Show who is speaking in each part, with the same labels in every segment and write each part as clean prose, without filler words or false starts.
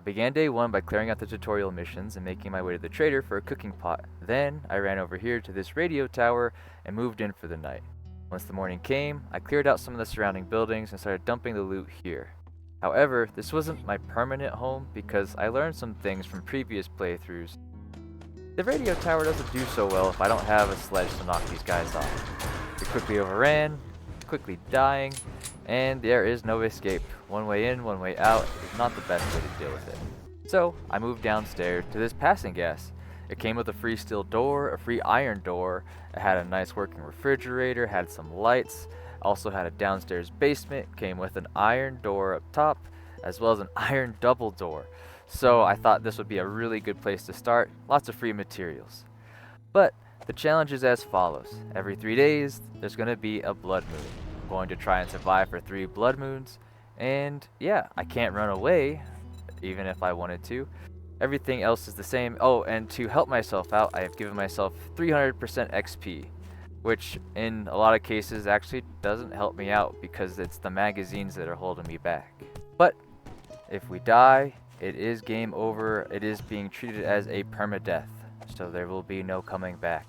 Speaker 1: I began day 1 by clearing out the tutorial missions and making my way to the trader for a cooking pot. Then, I ran over here to this radio tower and moved in for the night. Once the morning came, I cleared out some of the surrounding buildings and started dumping the loot here. However, this wasn't my permanent home because I learned some things from previous playthroughs. The radio tower doesn't do so well if I don't have a sledge to knock these guys off. They quickly overran, quickly dying, and there is no escape. One way in, one way out is not the best way to deal with it. So, I moved downstairs to this passing gas. It came with a free steel door, a free iron door, it had a nice working refrigerator, had some lights, also had a downstairs basement, came with an iron door up top, as well as an iron double door. So I thought this would be a really good place to start, lots of free materials. But the challenge is as follows. Every 3 days, there's going to be a blood moon. I'm going to try and survive for 3 blood moons, and yeah, I can't run away, even if I wanted to. Everything else is the same. Oh, and to help myself out, I have given myself 300% XP, which in a lot of cases actually doesn't help me out because it's the magazines that are holding me back. But if we die, it is game over. It is being treated as a permadeath, so there will be no coming back.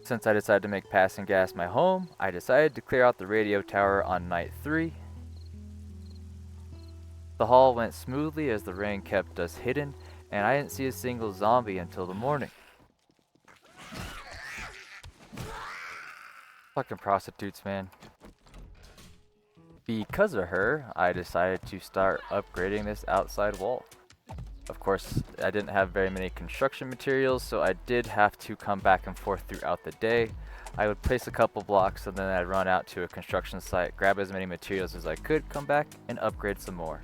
Speaker 1: Since I decided to make passing gas my home, I decided to clear out the radio tower on night 3. The haul went smoothly as the rain kept us hidden, and I didn't see a single zombie until the morning. Fucking prostitutes, man. Because of her, I decided to start upgrading this outside wall. Of course, I didn't have very many construction materials, so I did have to come back and forth throughout the day. I would place a couple blocks and then I'd run out to a construction site, grab as many materials as I could, come back, and upgrade some more.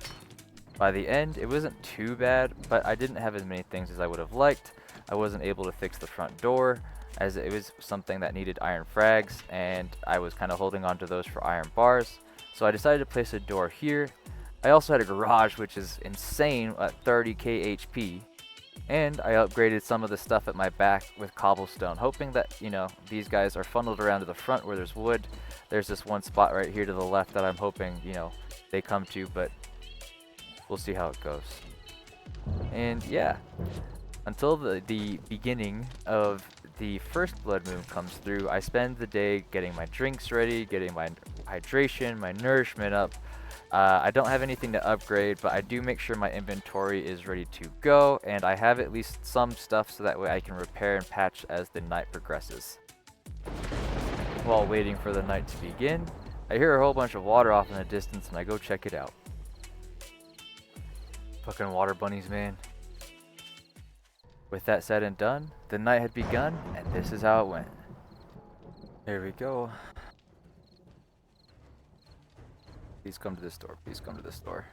Speaker 1: By the end, it wasn't too bad, but I didn't have as many things as I would have liked. I wasn't able to fix the front door, as it was something that needed iron frags, and I was kind of holding on to those for iron bars. So I decided to place a door here. I also had a garage, which is insane at 30k HP. And I upgraded some of the stuff at my back with cobblestone, hoping that, these guys are funneled around to the front where there's wood. There's this one spot right here to the left that I'm hoping, they come to, but we'll see how it goes. And yeah, until the beginning of the first blood moon comes through, I spend the day getting my drinks ready, getting my hydration, my nourishment up. I don't have anything to upgrade, but I do make sure my inventory is ready to go, and I have at least some stuff so that way I can repair and patch as the night progresses. While waiting for the night to begin, I hear a whole bunch of water off in the distance and I go check it out. Fucking water bunnies, man. With that said and done, the night had begun, and this is how it went. Here we go. Please come to this door. Please come to this door.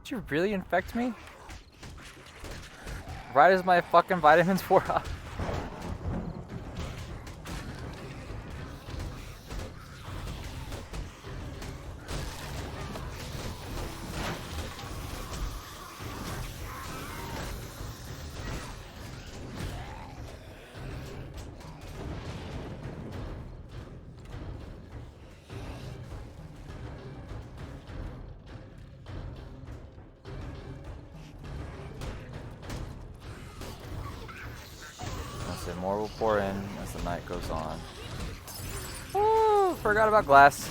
Speaker 1: Did you really infect me? Right as my fucking vitamins wore off. So more will pour in as the night goes on. Woo! Forgot about glass.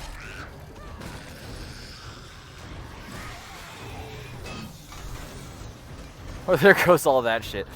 Speaker 1: Oh, there goes all that shit.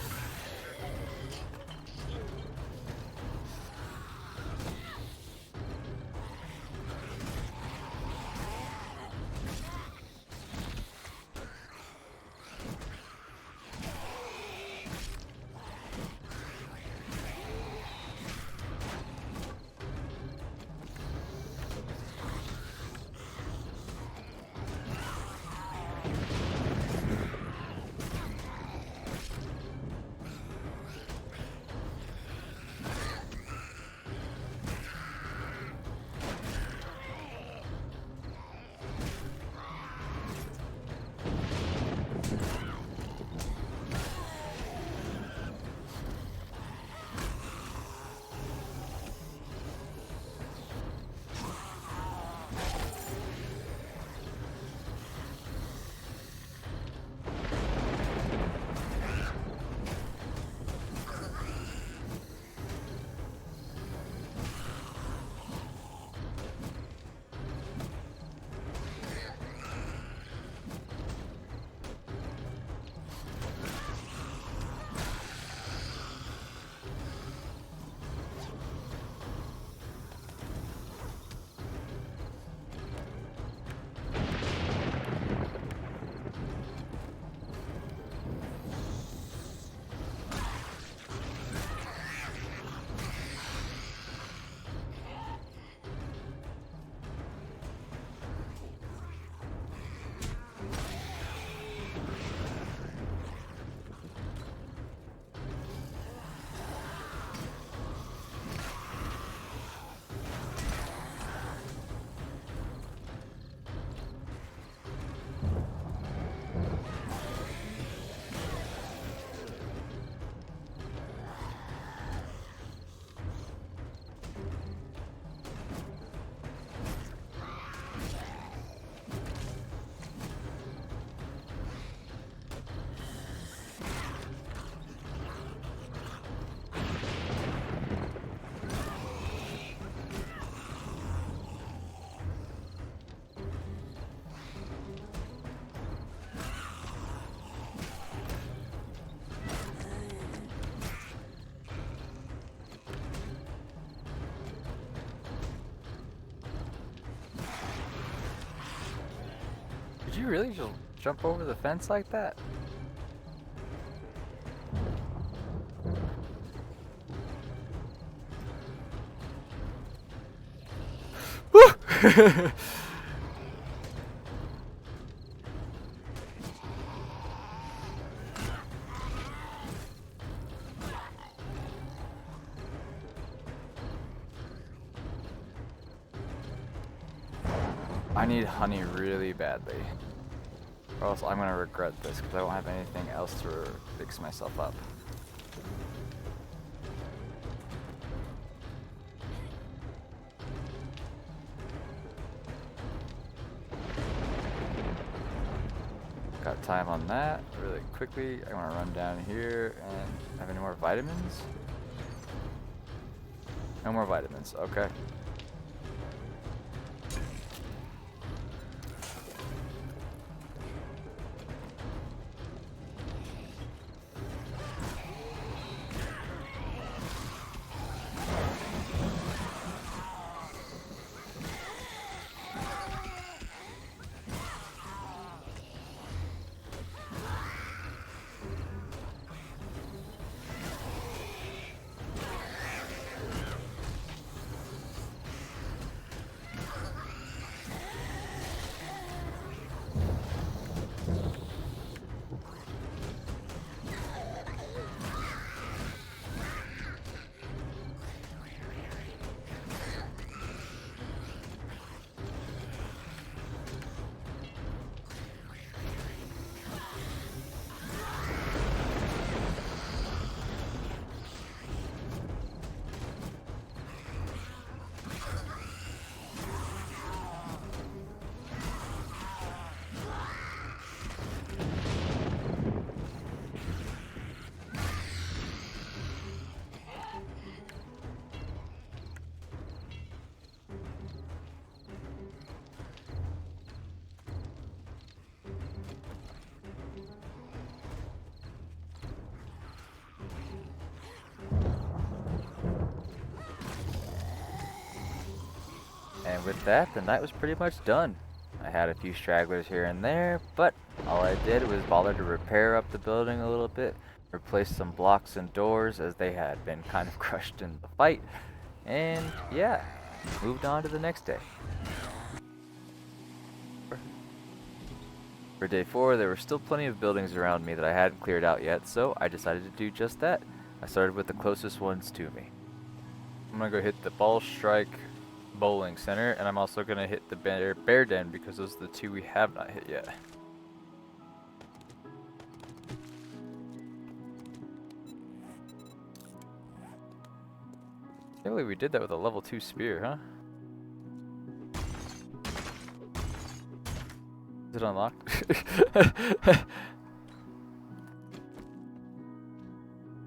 Speaker 1: you really just jump over the fence like that? Woo! I need honey really badly, or else I'm gonna regret this because I won't have anything else to fix myself up. Got time on that really quickly. I want to run down here and have any more vitamins? No more vitamins, okay. And with that, the night was pretty much done. I had a few stragglers here and there, but all I did was bother to repair up the building a little bit, replace some blocks and doors as they had been kind of crushed in the fight, and yeah, moved on to the next day. For day 4, there were still plenty of buildings around me that I hadn't cleared out yet, so I decided to do just that. I started with the closest ones to me. I'm gonna go hit the Ball Strike Bowling Center, and I'm also gonna hit the Bear Den because those are the two we have not hit yet. I can't believe we did that with a level 2 spear, huh? Is it unlocked?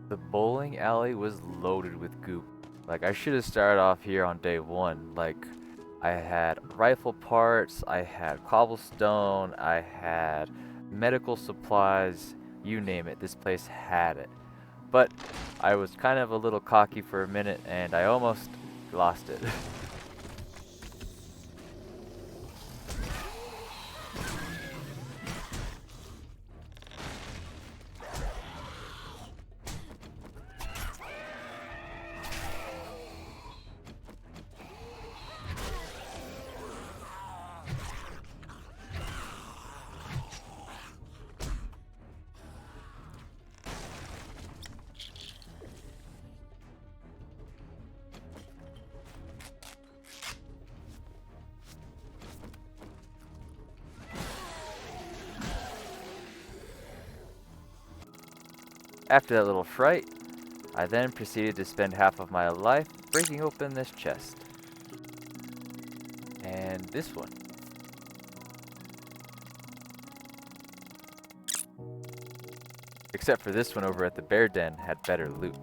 Speaker 1: The bowling alley was loaded with goop. Like, I should have started off here on day 1. Like, I had rifle parts, I had cobblestone, I had medical supplies, you name it, this place had it. But I was kind of a little cocky for a minute and I almost lost it. After that little fright, I then proceeded to spend half of my life breaking open this chest. And this one. Except for this one over at the Bear Den had better loot.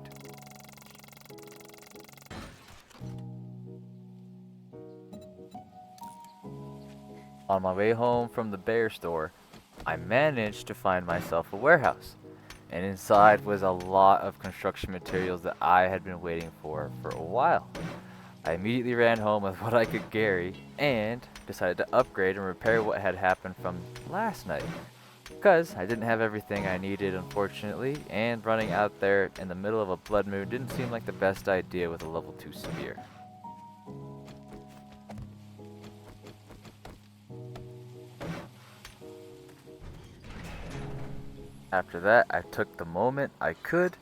Speaker 1: On my way home from the bear store, I managed to find myself a warehouse. And inside was a lot of construction materials that I had been waiting for a while. I immediately ran home with what I could carry and decided to upgrade and repair what had happened from last night. Because I didn't have everything I needed, unfortunately, and running out there in the middle of a blood moon didn't seem like the best idea with a level 2 spear. After that, I took the moment I could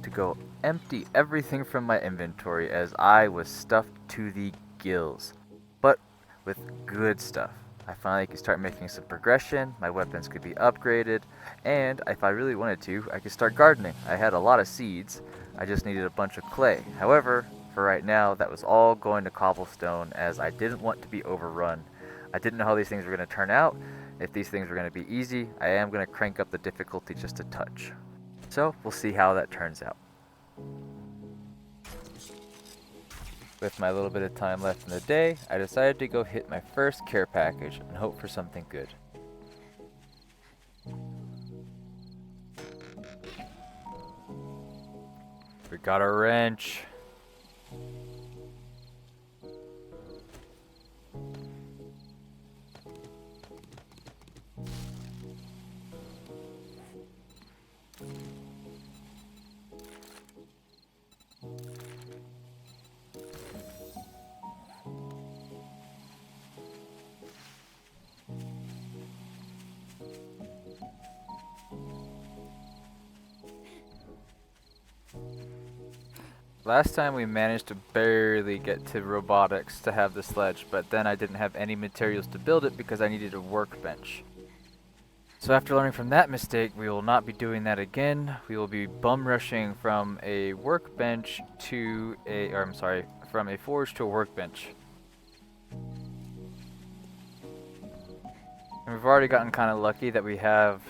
Speaker 1: to go empty everything from my inventory as I was stuffed to the gills, but with good stuff. I finally could start making some progression, my weapons could be upgraded, and if I really wanted to, I could start gardening. I had a lot of seeds, I just needed a bunch of clay. However, for right now, that was all going to cobblestone as I didn't want to be overrun. I didn't know how these things were going to turn out. If these things were going to be easy, I am going to crank up the difficulty just a touch. So, we'll see how that turns out. With my little bit of time left in the day, I decided to go hit my first care package and hope for something good. We got a wrench. Last time we managed to barely get to robotics to have the sledge, but then I didn't have any materials to build it because I needed a workbench. So after learning from that mistake, we will not be doing that again. We will be bum rushing from a workbench to from a forge to a workbench. And we've already gotten kind of lucky that we have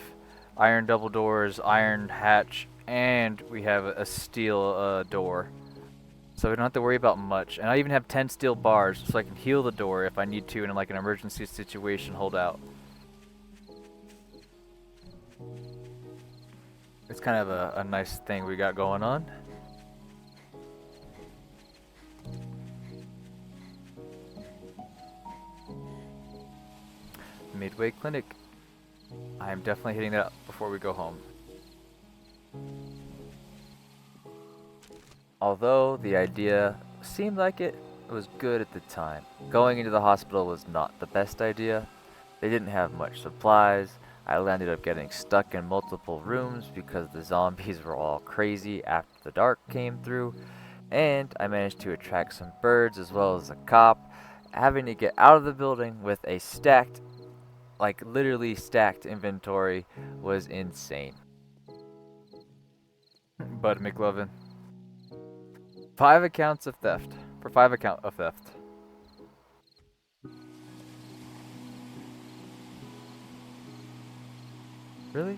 Speaker 1: iron double doors, iron hatch, and we have a steel door. So we don't have to worry about much. And I even have 10 steel bars so I can heal the door if I need to in like an emergency situation hold out. It's kind of a nice thing we got going on. Midway Clinic. I am definitely hitting that up before we go home. Although the idea seemed like it was good at the time, going into the hospital was not the best idea. They didn't have much supplies. I ended up getting stuck in multiple rooms because the zombies were all crazy after the dark came through, and I managed to attract some birds as well as a cop. Having to get out of the building with a stacked, like literally stacked inventory was insane. Bud McLovin. 5 accounts of theft. For 5 accounts of theft. Really?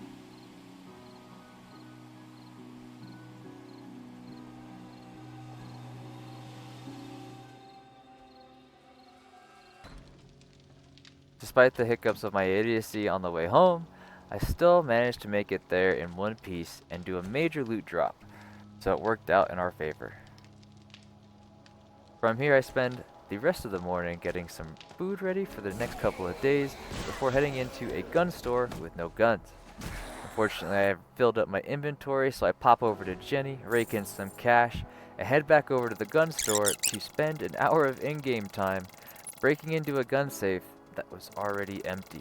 Speaker 1: Despite the hiccups of my idiocy on the way home, I still managed to make it there in one piece and do a major loot drop, so it worked out in our favor. From here I spend the rest of the morning getting some food ready for the next couple of days before heading into a gun store with no guns. Unfortunately, I have filled up my inventory, so I pop over to Jenny, rake in some cash, and head back over to the gun store to spend an hour of in-game time breaking into a gun safe that was already empty.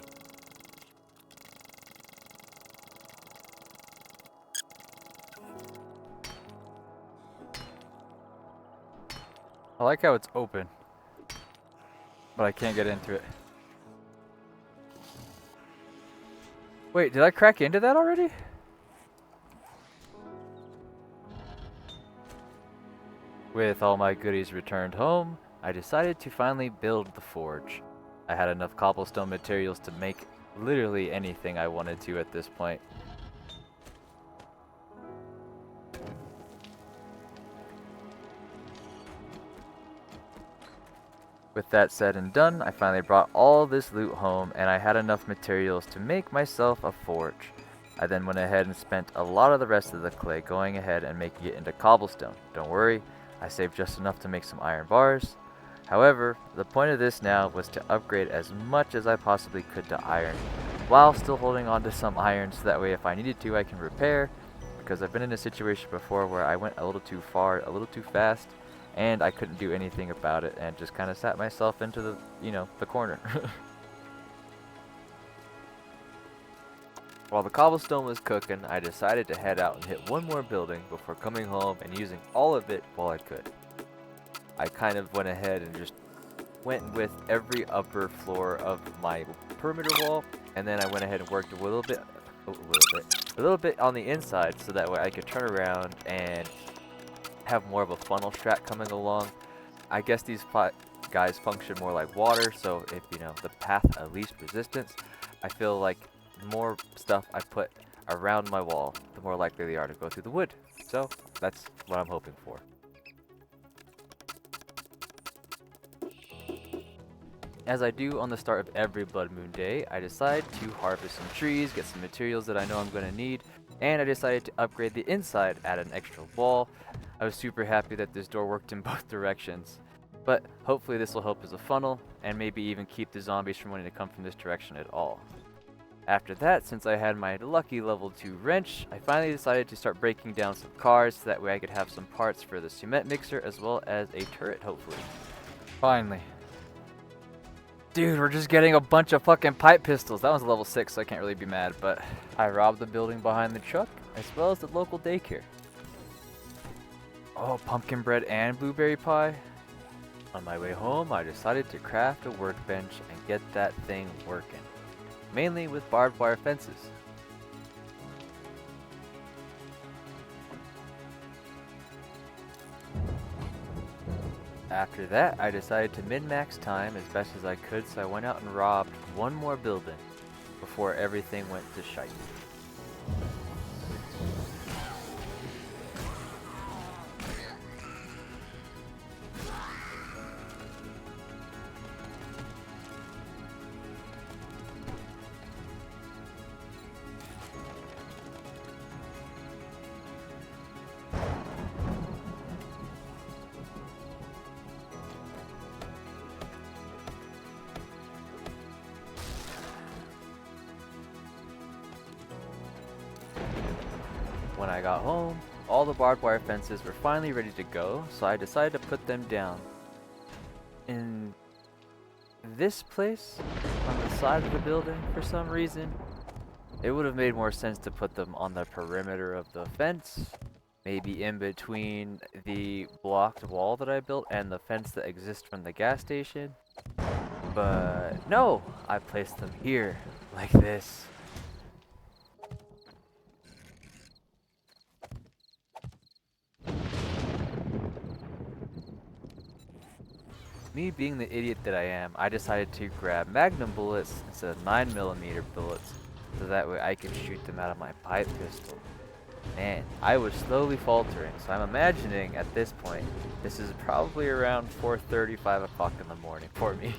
Speaker 1: I like how it's open, but I can't get into it. Wait, did I crack into that already? With all my goodies returned home, I decided to finally build the forge. I had enough cobblestone materials to make literally anything I wanted to at this point. With that said and done, I finally brought all this loot home and I had enough materials to make myself a forge. I then went ahead and spent a lot of the rest of the clay going ahead and making it into cobblestone. Don't worry, I saved just enough to make some iron bars. However, the point of this now was to upgrade as much as I possibly could to iron, while still holding on to some iron so that way if I needed to I can repair, because I've been in a situation before where I went a little too far, a little too fast, and I couldn't do anything about it and just kind of sat myself into the, the corner. While the cobblestone was cooking, I decided to head out and hit one more building before coming home and using all of it while I could. I kind of went ahead and just went with every upper floor of my perimeter wall, and then I went ahead and worked a little bit on the inside so that way I could turn around and have more of a funnel strat coming along. I guess these guys function more like water, so if the path of least resistance, I feel like the more stuff I put around my wall, the more likely they are to go through the wood. So that's what I'm hoping for. As I do on the start of every Blood Moon day, I decide to harvest some trees, get some materials that I know I'm going to need, and I decided to upgrade the inside, add an extra wall. I was super happy that this door worked in both directions, but hopefully this will help as a funnel, and maybe even keep the zombies from wanting to come from this direction at all. After that, since I had my lucky level 2 wrench, I finally decided to start breaking down some cars so that way I could have some parts for the cement mixer as well as a turret, hopefully. Finally. Dude, we're just getting a bunch of fucking pipe pistols. That one's a level 6, so I can't really be mad, but I robbed the building behind the truck, as well as the local daycare. Oh, pumpkin bread and blueberry pie? On my way home, I decided to craft a workbench and get that thing working. Mainly with barbed wire fences. After that, I decided to min-max time as best as I could, so I went out and robbed one more building before everything went to shite. When I got home, all the barbed wire fences were finally ready to go, so I decided to put them down. In this place, on the side of the building, for some reason, it would have made more sense to put them on the perimeter of the fence, maybe in between the blocked wall that I built and the fence that exists from the gas station. But no, I placed them here, like this. Me being the idiot that I am, I decided to grab Magnum bullets instead of 9mm bullets, so that way I could shoot them out of my pipe pistol. Man, I was slowly faltering, so I'm imagining at this point, this is probably around 4:30, 5 o'clock in the morning for me.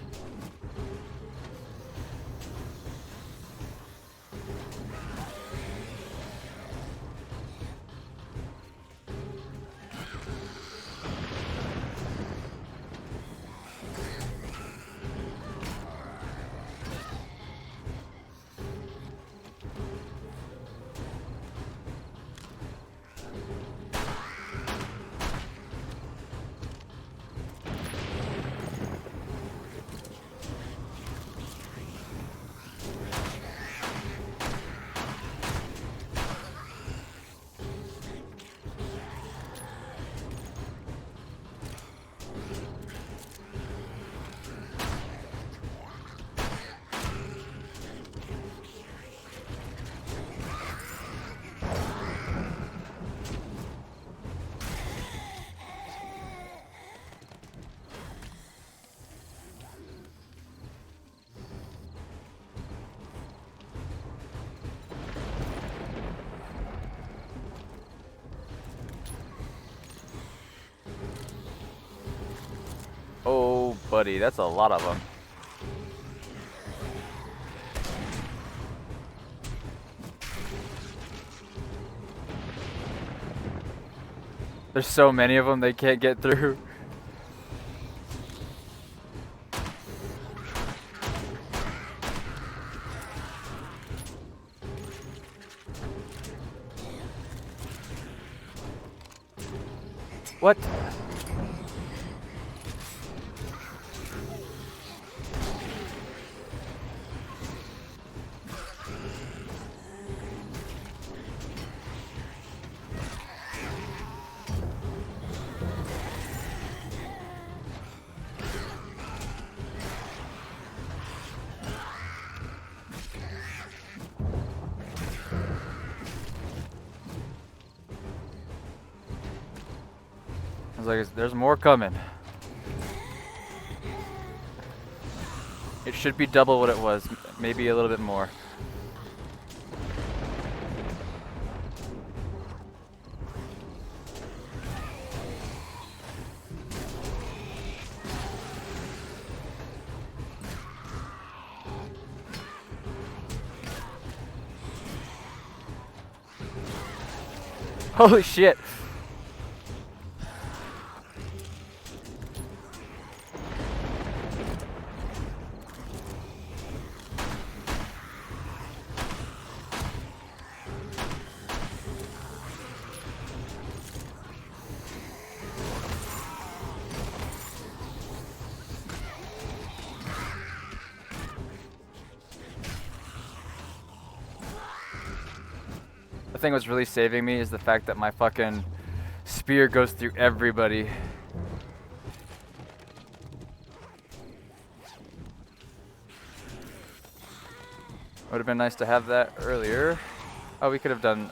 Speaker 1: Oh, buddy, that's a lot of them. There's so many of them they can't get through. What? I was like, there's more coming. It should be double what it was, maybe a little bit more. Holy shit! The thing what's really saving me is the fact that my fucking spear goes through everybody. Would have been nice to have that earlier. Oh, we could have done...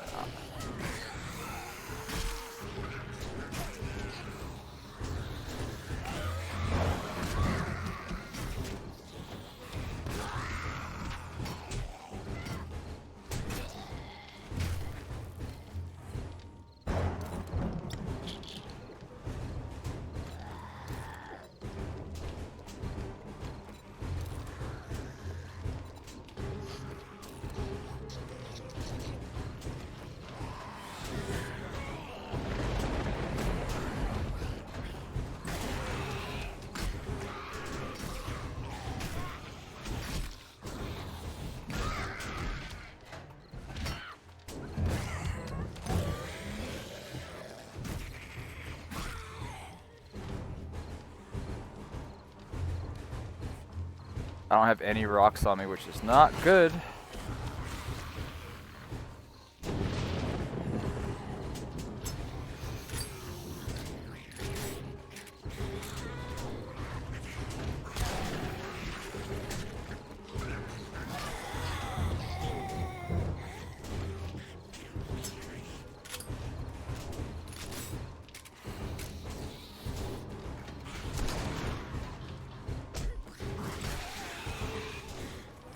Speaker 1: I don't have any rocks on me, which is not good.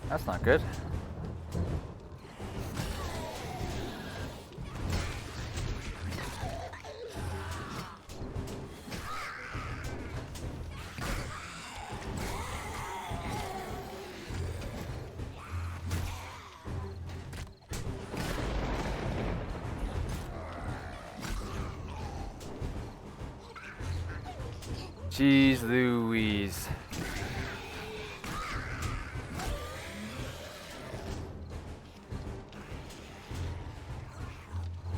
Speaker 1: That's not good. Jeez Louise.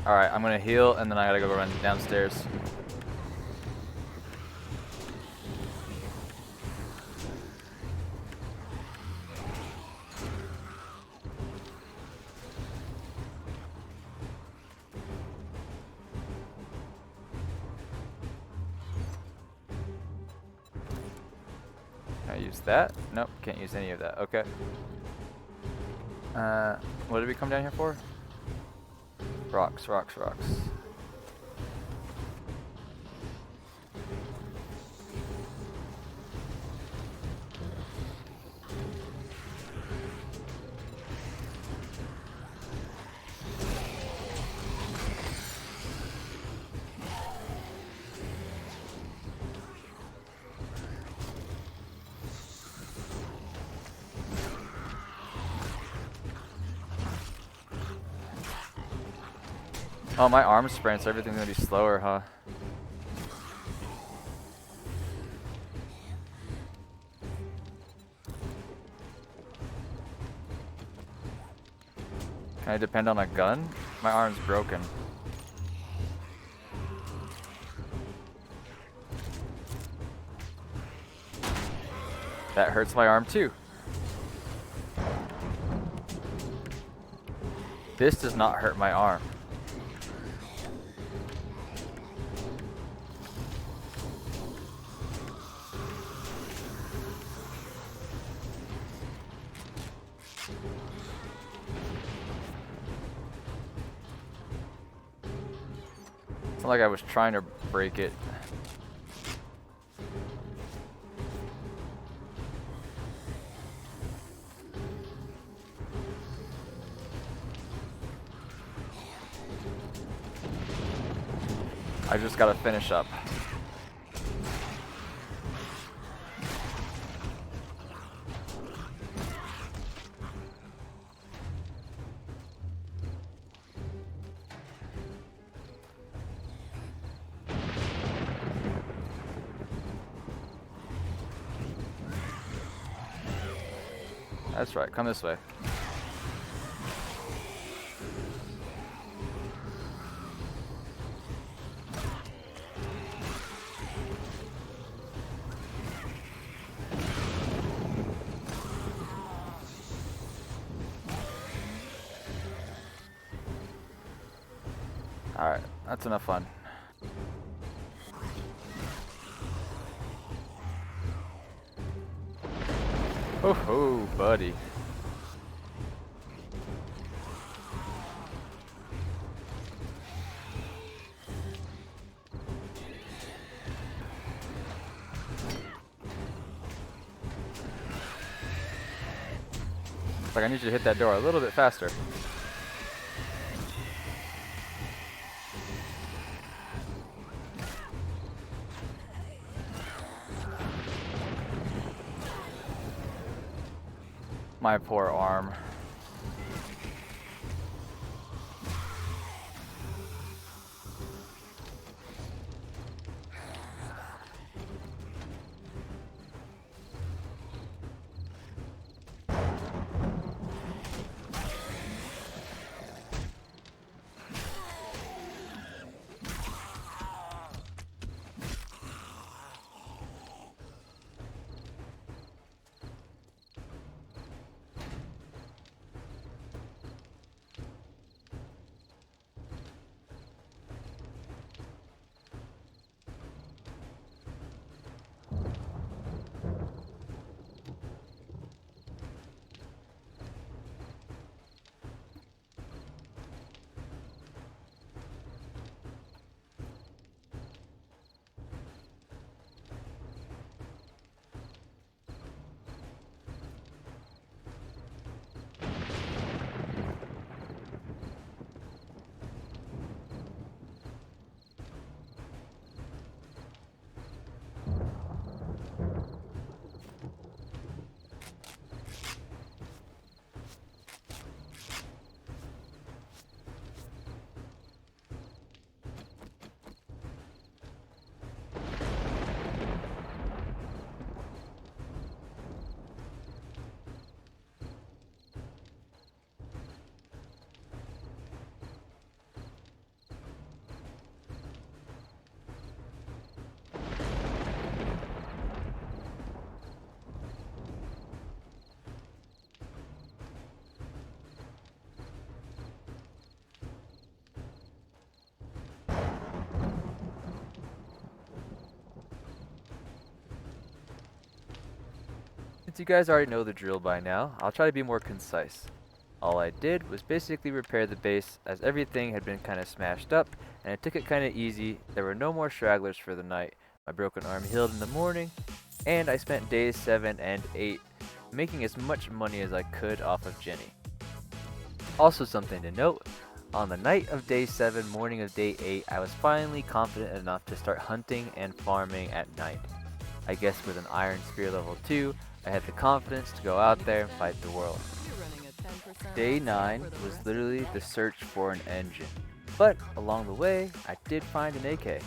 Speaker 1: Alright, I'm gonna heal and then I gotta go run downstairs. Can I use that? Nope, can't use any of that. Okay. What did we come down here for? Rocks, rocks, rocks. Oh, my arm sprint, so everything's gonna be slower, huh? Can I depend on a gun? My arm's broken. That hurts my arm too. This does not hurt my arm. It's not like I was trying to break it. I just gotta finish up. That's right, come this way. Alright, that's enough fun. Oh ho, buddy. Looks like I need you to hit that door a little bit faster. My poor arm. Since you guys already know the drill by now, I'll try to be more concise. All I did was basically repair the base as everything had been kind of smashed up, and I took it kind of easy. There were no more stragglers for the night. My broken arm healed in the morning, and I spent days 7 and 8 making as much money as I could off of Jenny. Also something to note, on the night of day 7, morning of day 8, I was finally confident enough to start hunting and farming at night. I guess with an Iron Spear level 2, I had the confidence to go out there and fight the world. Day 9 was literally the search for an engine, but along the way, I did find an AK.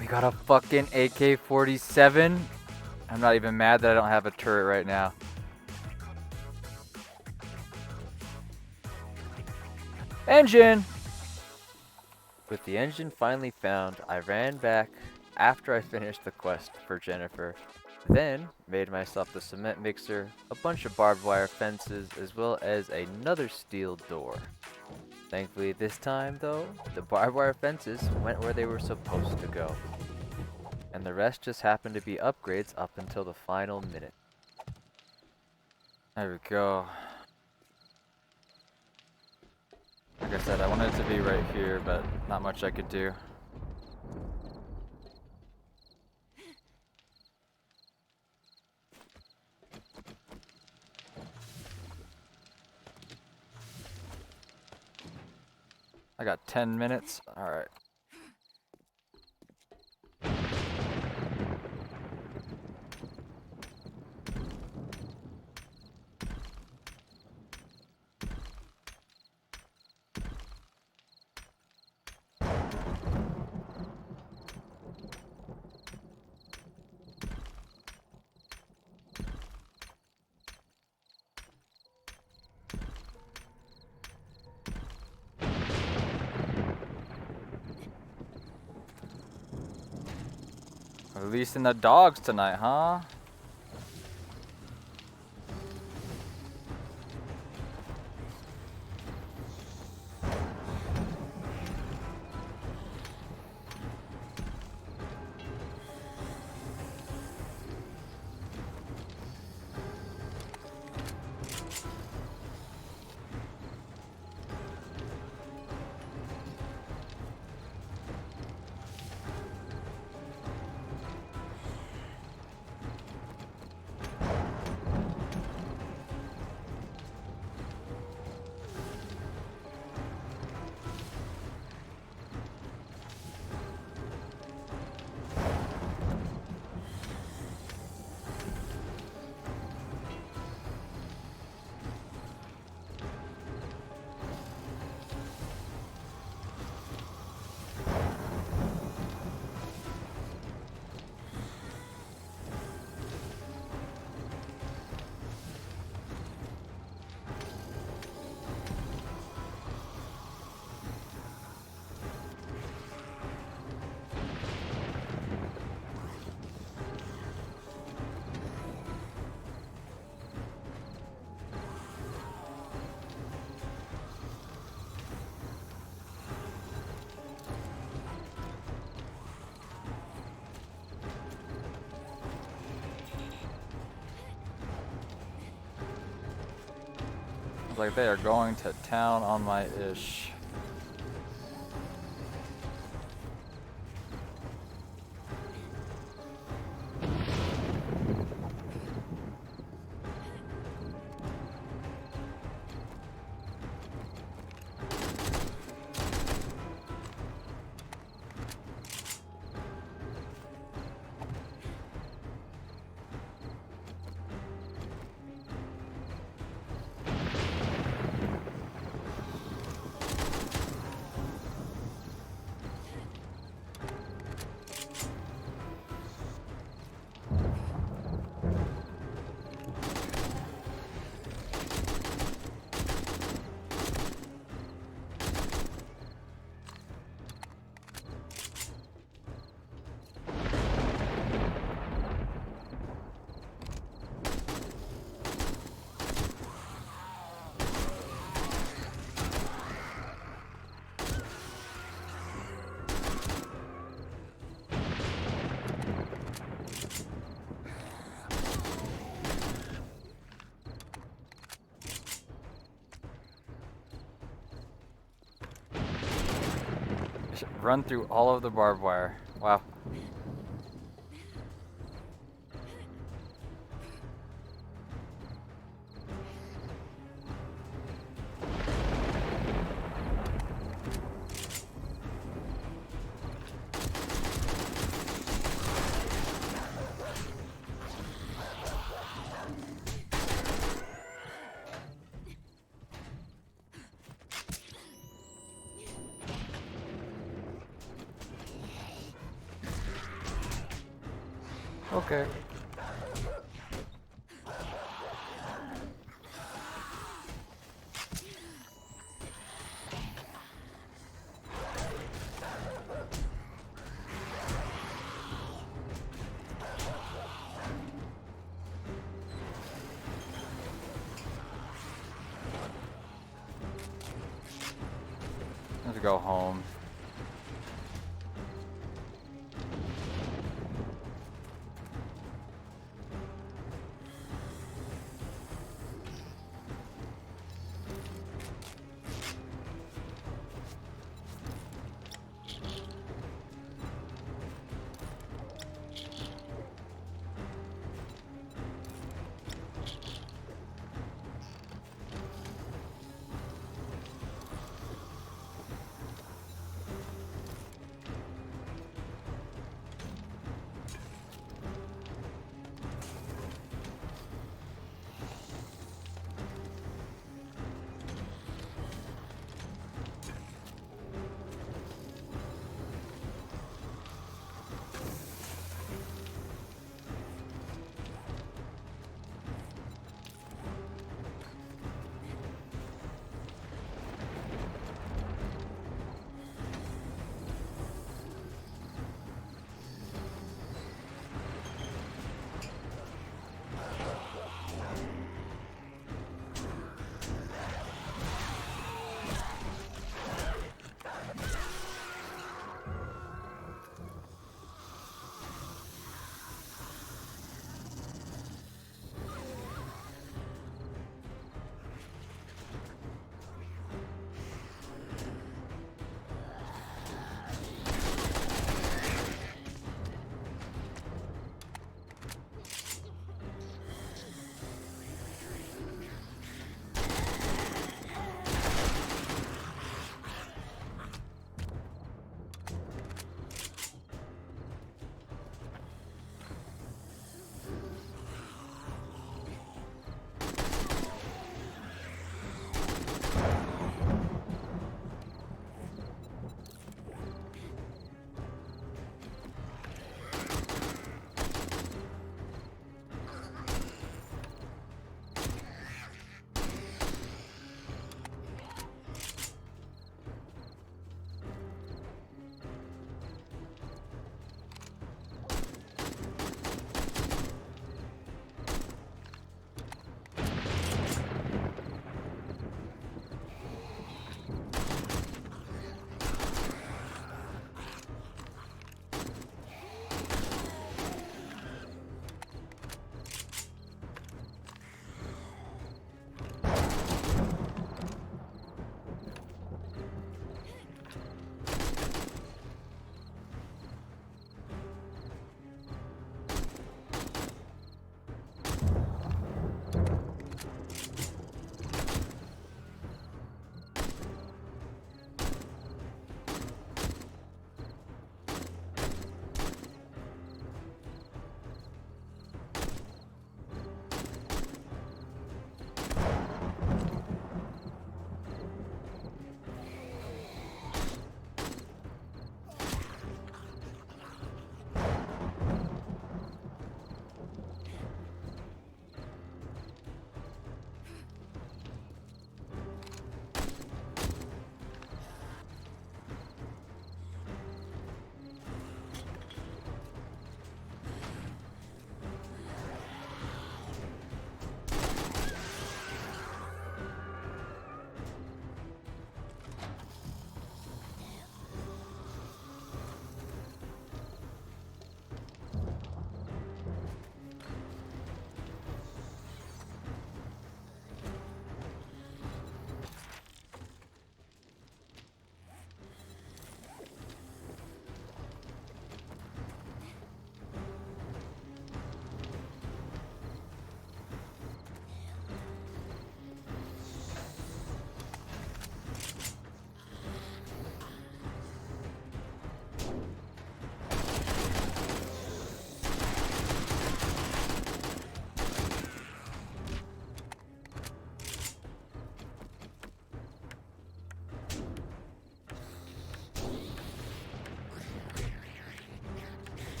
Speaker 1: We got a fucking AK-47? I'm not even mad that I don't have a turret right now. Engine! With the engine finally found, I ran back after I finished the quest for Jennifer Then made myself the cement mixer, a bunch of barbed wire fences, as well as another steel door. Thankfully this time though, the barbed wire fences went where they were supposed to go. And the rest just happened to be upgrades up until the final minute. There we go. Like I said, I wanted it to be right here, but not much I could do. I got 10 minutes. Alright. Releasing the dogs tonight, huh? Like they are going to town on my ish. Run through all of the barbed wire. Wow. Okay.
Speaker 2: to go home.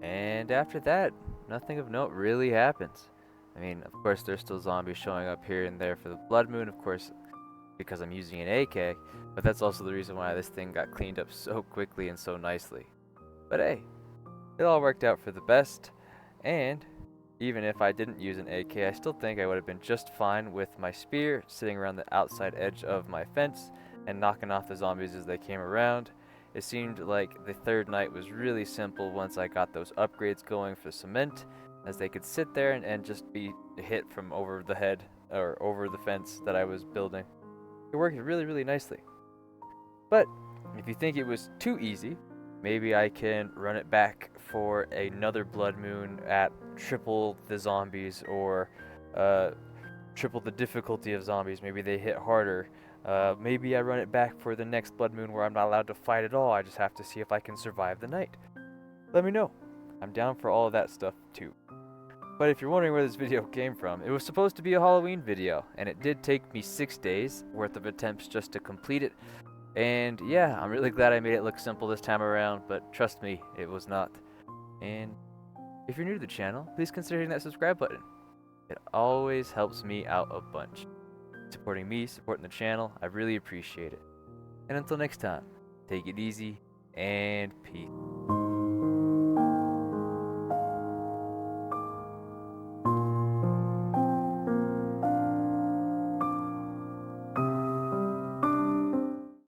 Speaker 1: And after that, nothing of note really happens. I mean, of course, there's still zombies showing up here and there for the Blood Moon, of course, because I'm using an AK, but that's also the reason why this thing got cleaned up so quickly and so nicely. But hey, it all worked out for the best, and even if I didn't use an AK, I still think I would have been just fine with my spear sitting around the outside edge of my fence and knocking off the zombies as they came around. It seemed like the third night was really simple once I got those upgrades going for cement, as they could sit there and just be hit from over the head or over the fence that I was building. It worked really, really nicely. But if you think it was too easy, maybe I can run it back for another Blood Moon at triple the zombies or triple the difficulty of zombies. Maybe they hit harder. Maybe I run it back for the next Blood Moon where I'm not allowed to fight at all. I just have to see if I can survive the night. Let me know. I'm down for all of that stuff too. But if you're wondering where this video came from, it was supposed to be a Halloween video, and it did take me 6 days worth of attempts just to complete it. And yeah, I'm really glad I made it look simple this time around, but trust me, it was not. And if you're new to the channel, please consider hitting that subscribe button. It always helps me out a bunch. Supporting me, supporting the channel, I really appreciate it. And until next time, take it easy and peace.